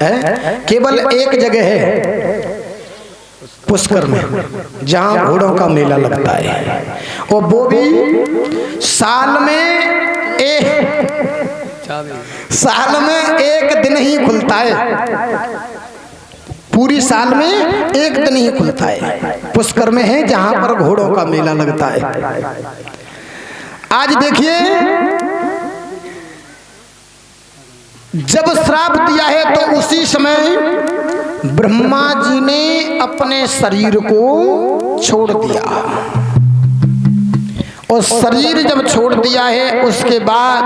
है, केवल एक जगह है पुष्कर में जहां घोड़ों का मेला लगता है, और वो भी साल में एक दिन ही खुलता है। पूरी साल में एक दिन ही खुलता है। पुष्कर में है जहां पर घोड़ों का मेला लगता है। आज देखिए, जब श्राप दिया है तो उसी समय ब्रह्मा जी ने अपने शरीर को छोड़ दिया, और शरीर जब छोड़ दिया है उसके बाद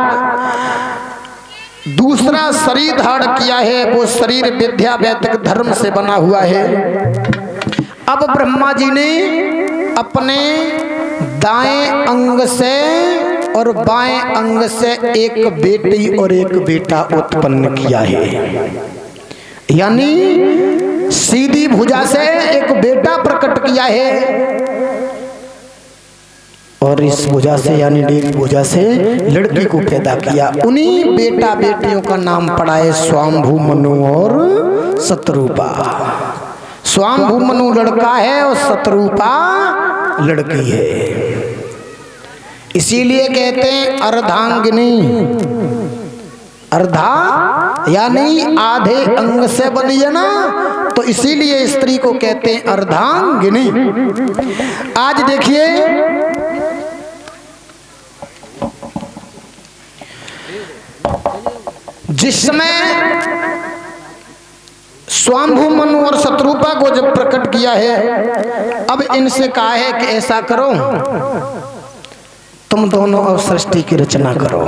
दूसरा शरीर धारण किया है। वो शरीर विद्या वैदिक धर्म से बना हुआ है। अब ब्रह्मा जी ने अपने दाएं अंग से और बाएं अंग से एक बेटी और एक बेटा उत्पन्न किया है, यानी सीधी भुजा से एक बेटा प्रकट किया है, और इस भुजा से यानी नीली भुजा से लड़की को पैदा किया। उन्हीं बेटा बेटियों का नाम पड़ा है स्वाम्भु मनु और शतरूपा। स्वाम्भु मनु लड़का है और शतरूपा लड़की है। इसीलिए कहते हैं अर्धांगिनी। अर्धा यानी आधे अंग से बनी है ना, तो इसीलिए स्त्री को कहते हैं अर्धांगिनी। आज देखिए, जिस समय स्वाम्भु मनु और शतरूपा को जब प्रकट किया है, अब इनसे कहा है कि ऐसा करो, तुम दोनों अब सृष्टि की रचना करो।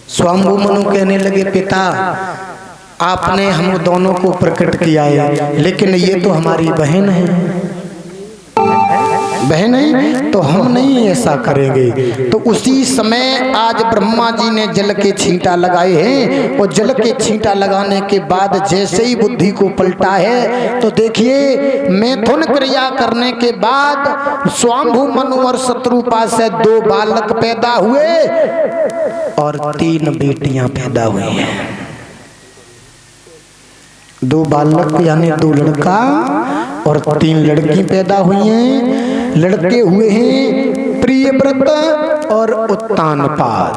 स्वाम्भु मनु कहने लगे, पिता आपने हम दोनों को प्रकट किया है, लेकिन ये तो हमारी बहन है, बहन है, तो हम नहीं ऐसा करेंगे। तो उसी समय आज ब्रह्मा जी ने जल के छींटा लगाए हैं, और जल के छींटा लगाने के बाद जैसे ही बुद्धि को पलटा है, तो देखिए मैथुन क्रिया करने के बाद स्वाम्भु मनु और शतरूपा से 2 बालक पैदा हुए और 3 बेटियां पैदा हुई हैं। 2 बालक यानी 2 लड़का और 3 लड़की पैदा हुई हैं। लड़के हुए हैं प्रियव्रत और उत्तानपाद।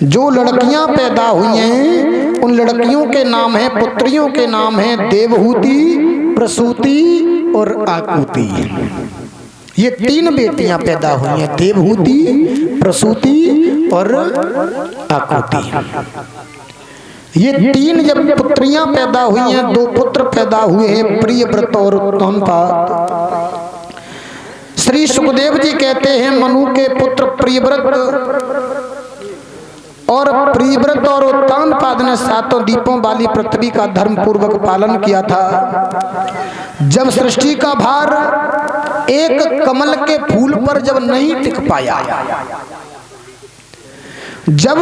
जो लड़कियां पैदा हुई हैं उन लड़कियों के नाम है, पुत्रियों के नाम है देवहूति, प्रसूति और आकुति। ये 3 बेटियां पैदा हुई हैं, देवहूति, प्रसूति और आकुति। ये 3 जब पुत्रियां पैदा हुई हैं, 2 पुत्र पैदा हुए हैं प्रियव्रत और उत्तानपाद। श्री सुखदेव जी कहते हैं, मनु के पुत्र प्रियव्रत और उत्तानपाद ने 7 दीपों वाली पृथ्वी का धर्म पूर्वक पालन किया था। जब सृष्टि का भार एक कमल के फूल पर जब नहीं टिक पाया, जब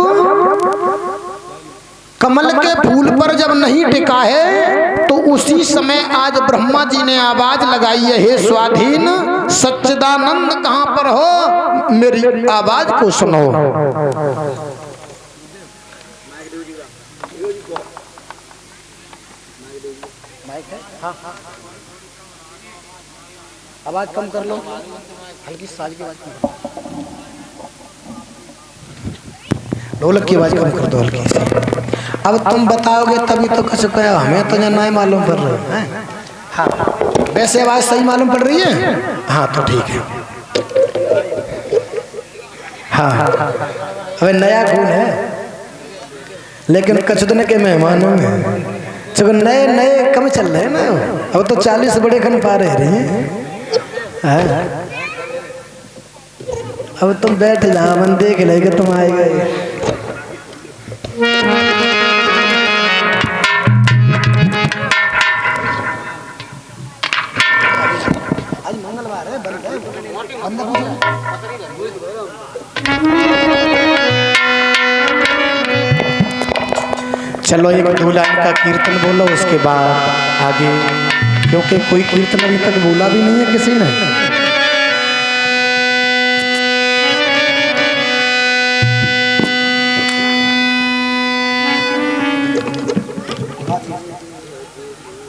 कमल के फूल पर जब नहीं टिका है, तो उसी समय आज ब्रह्मा जी ने आवाज लगाई है, हे स्वाधीन सच्चिदानंद कहां पर हो, मेरी आवाज को सुनो। आवाज कम कर लो, हल्की साज की आवाज कम, ढोलक की आवाज कम कर दो हल्की सी। अब तुम बताओगे तभी तो कुछ कहा, हमें तो नहीं मालूम पड़ रहा है। हाँ, वैसे आवाज सही मालूम पड़ रही है? हाँ तो ठीक है। हाँ, अबे नया खून है, लेकिन कचदने के मेहमानों में चलो नए कम चल रहे हैं ना। अब तो 40 बड़े खन पा रहे हैं। अब तुम बैठ जाओ, मन देख लेगा, तुम आएगा। आज मंगलवार है, बंद है। चलो एक 2 लाइन का कीर्तन बोलो, उसके बाद आगे, क्योंकि कोई कीर्तन अभी तक बोला भी नहीं है किसी ने।